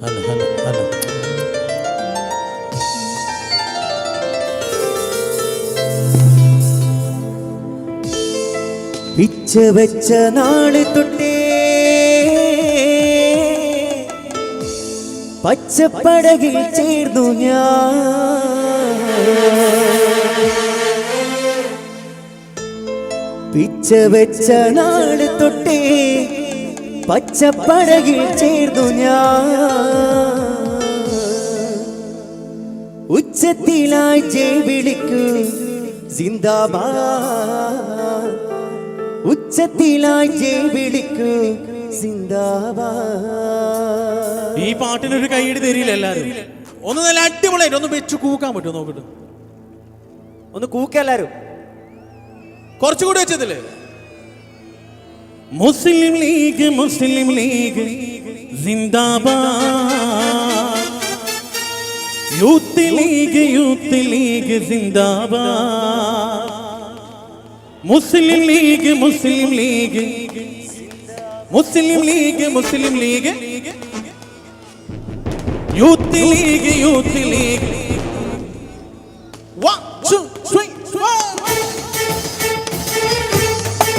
Hello hello hello. പിച്ച വെച്ച നാള് തൊട്ടേ പച്ചപ്പടകിൽ ചേർന്നു ഞാൻ. പിച്ച വെച്ച നാള് തൊട്ടേ പച്ചപ്പടകിൽ ചേർന്നു ഞാൻ. ഉച്ചത്തിലായി ജയ് വിളിക്കൂ സിന്ദാബാദ്. ഉച്ചത്തിലായി ജയ് വിളിക്കൂ സിന്ദാബാദ്. ഈ പാട്ടിനൊരു കൈയ്യടി തരില്ല എല്ലാരും. ഒന്ന് നല്ല അടിപൊളിയായിട്ട് ഒന്ന് വെച്ച് കൂക്കാൻ പറ്റുമോ നോക്കട്ടെ. ഒന്ന് കൂക്കെല്ലാരും കുറച്ചുകൂടി വെച്ചതില്ലേ. മുസ്ലിം ലീഗ് മുസ്ലിം ലീഗ് സിന്ദാബാദ്. യൂത്ത് ലീഗ് സിന്ദാബാദ്. മുസ്ലിം ലീഗ് മുസ്ലിം ലീഗ് മുസ്ലിം ലീഗ് മുസ്ലിം ലീഗ് യൂത്ത് ലീഗ്.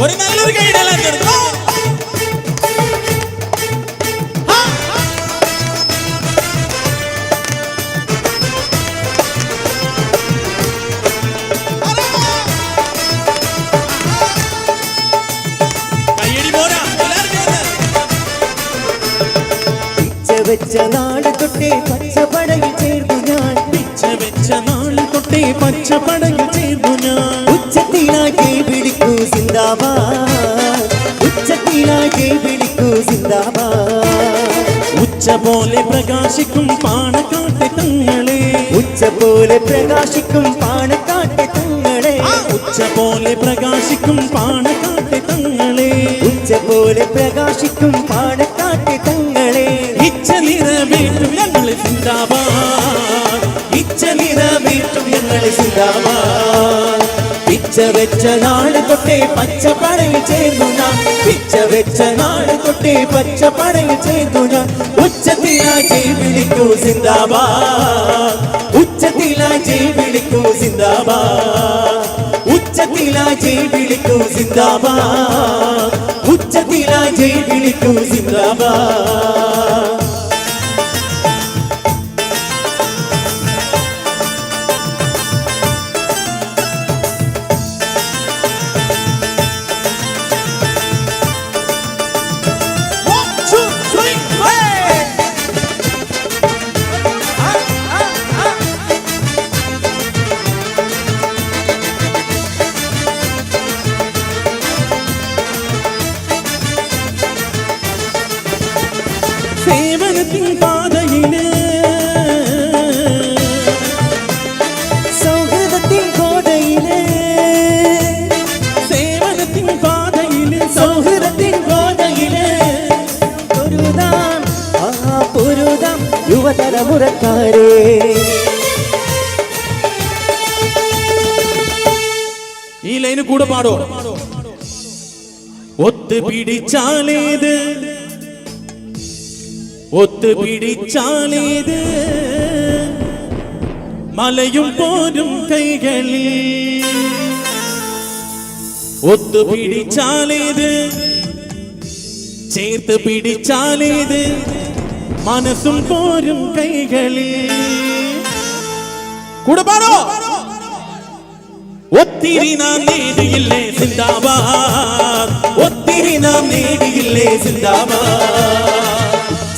ഒരു നല്ലൊരു കൈയിടലാൻ തീർന്നു. വെച്ച നാള് തൊട്ടേ പച്ചപ്പടകിൽ ചേർന്നു ഞാൻ. പിച്ച വെച്ച നാള് തൊട്ടേ പച്ചപ്പടകിൽ ചേർന്നു ഞാൻ. ഉച്ചത്തിലായി ജയ് വിളിക്കൂ സിന്ദാബാദ്. ഉച്ചത്തിലായി ജയ് വിളിക്കൂ സിന്ദാബാദ്. ഉച്ച പോലെ പ്രകാശിക്കും പാണക്കാട്ടെ തങ്ങളെ. ഉച്ച പോലെ പ്രകാശിക്കും പാണക്കാട്ടെ തങ്ങളെ. ഉച്ച പോലെ പ്രകാശിക്കും പാണക്കാട്ടെ തങ്ങളെ. ഉച്ച പോലെ പ്രകാശിക്കും പാണക്കാട്ടെ തങ്ങളെ. ഇച്ഛ നിറവേറ്റും ഞങ്ങൾ സിന്ദാബാദ്. ഇച്ഛ നിറവേറ്റും ഞങ്ങൾ സിന്ദാബാദ്. പിച്ച വെച്ച നാള് തൊട്ടേ പച്ചപ്പടകിൽ ചേർന്നു ഞാൻ. പിച്ച വെച്ച നാള് തൊട്ടേ പച്ചപ്പടകിൽ ചേർന്നു ഞാൻ. ഉച്ചത്തിലായി ജയ് വിളിക്കൂ സിന്ദാബാദ്. ഉച്ചത്തിലായി ജയ് വിളിക്കൂ സിന്ദാബാദ്. ഉച്ചത്തിലായി ജയ് വിളിക്കൂ സിന്ദാബാദ്. ഉച്ചത്തിലായി ജയ് വിളിക്കൂ സിന്ദാബാദ്. സേവനത്തിൻ പാതയില് സൗഹൃദത്തിൻ കോടയില്. സേവനത്തിൻ പാതയില് സൗഹൃദത്തിൻ കോടയില് പൊരുതാം പൊരുതാം യുവതലമുറക്കാരെ. ഈ ലൈന് കൂടെ പാടോ. ഒത്ത് പിടിച്ചാലേത് ഒത്ത് പിടിച്ചാലേത് മലയും പോരും കൈകളിൽ. ഒത്ത് പിടിച്ചാലേത് ചേർത്ത് പിടിച്ചാലേത് മനസ്സും പോരും കൈകളിൽ. കൂടെ പാടോ. ഒത്തിരി നാം നേടിയില്ലേ സിന്ദാബാദ്. ഒത്തിരി നാം നേടിയില്ലേ സിന്ദാബാദ്.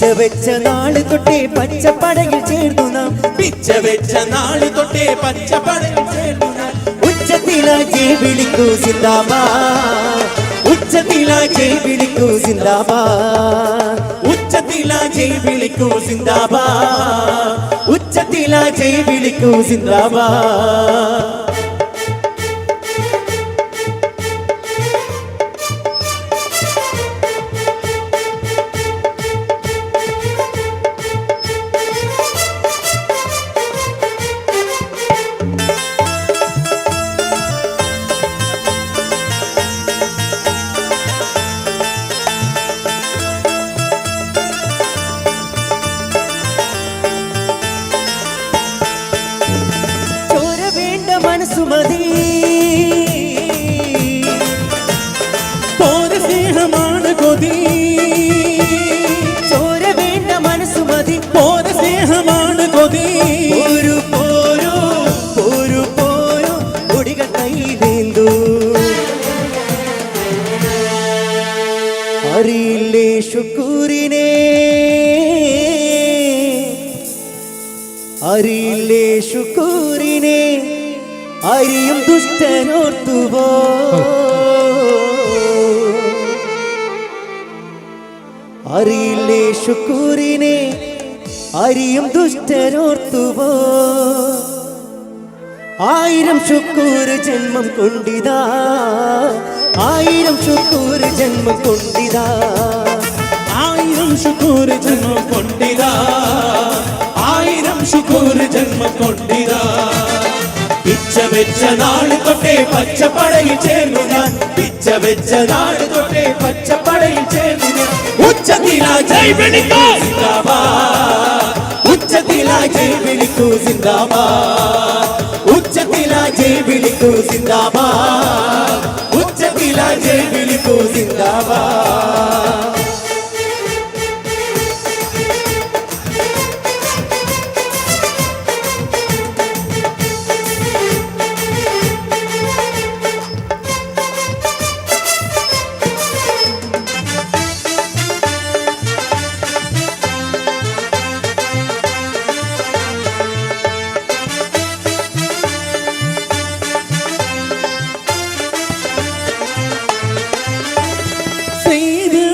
പിച്ച വെച്ച നാള് തൊട്ടേ പച്ചപ്പടകിൽ ചേർന്നു നാം. പിച്ച വെച്ച നാള് തൊട്ടേ പച്ചപ്പടകിൽ ചേർന്നു നാം. ഉച്ചത്തിലായി ജയ് വിളിക്കൂ സിന്ദാബാദ്. ഉച്ചത്തിലായി ജയ് വിളിക്കൂ സിന്ദാബാദ്. ഉച്ചത്തിലായി ജയ് വിളിക്കൂ സിന്ദാബാദ്. ഉച്ചത്തിലായി ജയ് വിളിക്കൂ സിന്ദാബാദ്. മനസ്സുമതി പോര സ്നേഹമാണ് കൊതി ചോര വേണ്ട മനസ്സുമതി പോര സ്നേഹമാണ് കൊതി ഒരു പോരോ ഒരു പോരോ കൊടികൾ കയ്യിലേന്തു അറിയില്ലേ ശുക്കൂരിനെ അറിയില്ലേ ശുക്കൂരിനെ അരിയും ദുഷ്ടനോർത്തുവോ അറിയില്ലേ ശുക്കൂരിനെ അരിയും ദുഷ്ടനോർത്തുവോ ആയിരം ശുക്കൂർ ജന്മം കൊണ്ടിതാ ആയിരം ശുക്കൂർ ജന്മം കൊണ്ടിതാ ആയിരം ശുക്കൂർ ജന്മം കൊണ്ടിതാ ആയിരം ശുക്കൂർ ജന്മം കൊണ്ടിതാ പിച്ച വെച്ച നാട് തൊട്ടേ പച്ചപ്പടയിൽ ചേർന്നു ഞാൻ പിച്ച വെച്ച നാട് തൊട്ടേ പച്ചപ്പടയിൽ ചേർന്നു ഞാൻ ഉച്ചത്തിലാ ജയ് വിളിക്കൂ സിന്ദാബാദ് ഉച്ചത്തിലാ ജയ് വിളിക്കൂ സിന്ദാബാദ് ഉച്ചത്തിലാ ജയ് വിളിക്കൂ സിന്ദാബാദ് ഉച്ചത്തിലാ ജയ് വിളിക്കൂ സിന്ദാബാദ്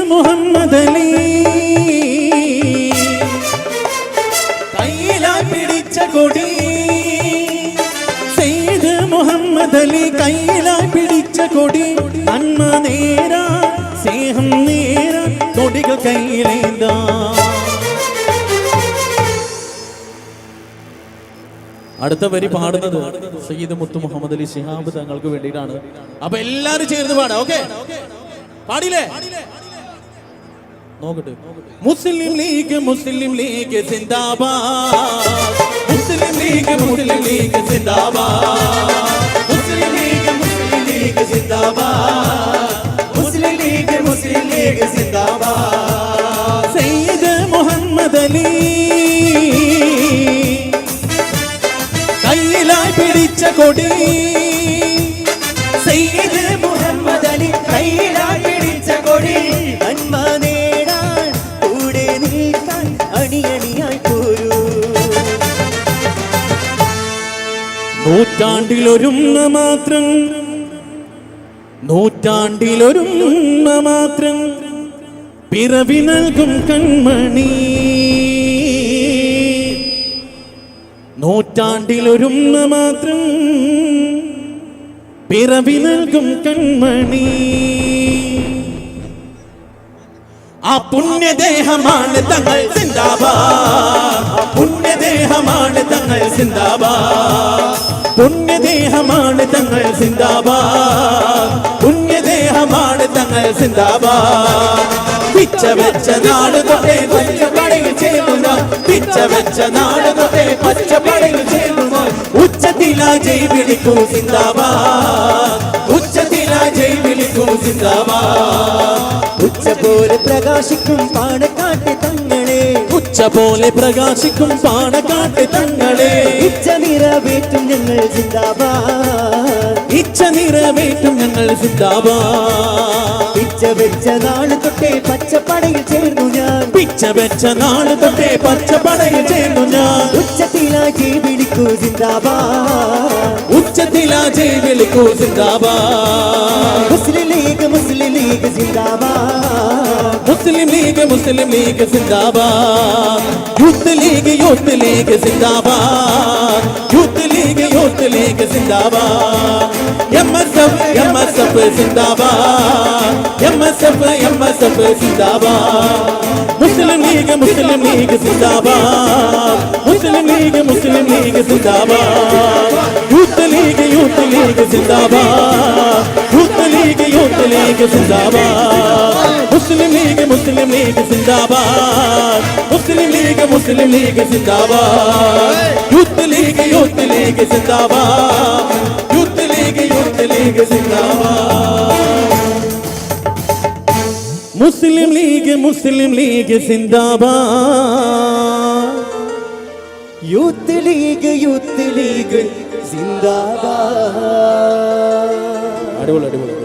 മുഹമ്മദ് അലി കയ്യിലായി പിടിച്ച കൊടി സയ്യിദ് മുഹമ്മദ് അലി കയ്യിലായി പിടിച്ച കൊടി നന്മ നേരാ സ്നേഹം നേരാ കൊടികൾ കയ്യിലേന്താ അടുത്ത വരി പാടുന്നത് സയ്യിദ് മുത്തു മുഹമ്മദ് അലി ശിഹാബ് തങ്ങൾക്ക് വേണ്ടിയിട്ടാണ്. അപ്പൊ എല്ലാരും ചേർന്ന് പാടാം. ഓക്കെ, പാടില്ലേ? നോക്കട്ടെ. മുസ്ലിം ലീഗ് സിന്ദാബാദ് മുസ്ലിം ലീഗ് സിന്ദാബാദ് മുസ്ലിം ലീഗ് സിന്ദാബാദ് മുസ്ലിം ലീഗ് സിന്ദാബാദ് സയ്യിദ് മുഹമ്മദ് അലി കയ്യിലായി പിടിച്ച കൊടി സയ്യിദ് മുഹമ്മദ് അലി കയ്യിലായി പിടിച്ച കൊടി നന്മ നേടാൻ കൂടെ നിൽക്കാൻ അണിയണിയായി പോരൂ നൂറ്റാണ്ടിലൊരുമ മാത്രം പിറവി നൽകും കൺമണി നൂറ്റാണ്ടിലൊരുമ മാത്രം പിറവി നൽകും കൺമണി ആ പുണ്യദേഹമാണ് തങ്ങൾ സിന്ദാബാദ് പുണ്യദേഹമാണ് തങ്ങൾ സിന്ദാബാദ് പുണ്യദേഹമാണ് തങ്ങൾ സിന്ദാബാദ് പുണ്യദേഹമാണ് തങ്ങൾ സിന്ദാബാദ് പിച്ച വെച്ച നാട് തൊട്ടേ പച്ചപ്പടയിൽ ചേരുന്ന പിച്ച വെച്ച നാട് തൊട്ടേ പച്ചപ്പടയിൽ ചേരുന്ന ഉച്ചത്തിലാ ജയ് വിളിക്കൂ സിന്ദാബാദ് ഉച്ചത്തിലാ ജയ് വിളിക്കൂ സിന്ദാബാദ് ഉച്ച പോലെ പ്രകാശിക്കും പാണക്കാട്ട് തങ്ങളെ ഉച്ച പോലെ പ്രകാശിക്കും പാണക്കാട്ട് തങ്ങളെ ഇച്ഛ നിറവേറ്റും ഞങ്ങൾ സിന്ദാബാദ് ഇച്ഛ നിറവേറ്റും ഞങ്ങൾ സിന്ദാബാദ് പിച്ച വെച്ച നാള് തൊട്ടേ പച്ചപ്പടയിൽ ചേർന്നു ഞാൻ പിച്ച വെച്ച നാള് തൊട്ടേ പച്ചപ്പടയിൽ ചേർന്നു ഞാൻ ഉച്ചത്തിലാ ജയ് വിളിക്കൂ സിന്ദാബാദ് ഉച്ചത്തിലാ ജയ് വിളിക്കൂ സിന്ദാബാദ് മുസ്ലിം ലീഗ് സിന്ദാബാദ് മുസ്ലിം ലീഗ് സിന്ദാബാദ് യൂത്ത് ലീഗ് സിന്ദാബാദ് യൂത്ത് ലീഗ് സിന്ദാബാദ് MSF സിന്ദാബാദ് MSF സിന്ദാബാദ് മുസ്ലിം ലീഗ് സിന്ദാബാദ് മുസ്ലിം ലീഗ് സിന്ദാബാദ് യൂത്ത് ലീഗ് സിന്ദാബാദ് യൂത്ത് ലീഗ് സിന്ദാബാദ് മുസ്ലിം ലീഗ് സിന്ദാബാദ് മുസ്ലിം ലീഗ് സിന്ദാബാദ് യൂത്ത് ലീഗ് സിന്ദാബാദ് ലീഗ് സിന്ദാബാദ്, മുസ്ലിം ലീഗ് സിന്ദാബാദ്, യൂത്ത് ലീഗ് സിന്ദാബാദ്. അടിപൊളി അടിപൊളി.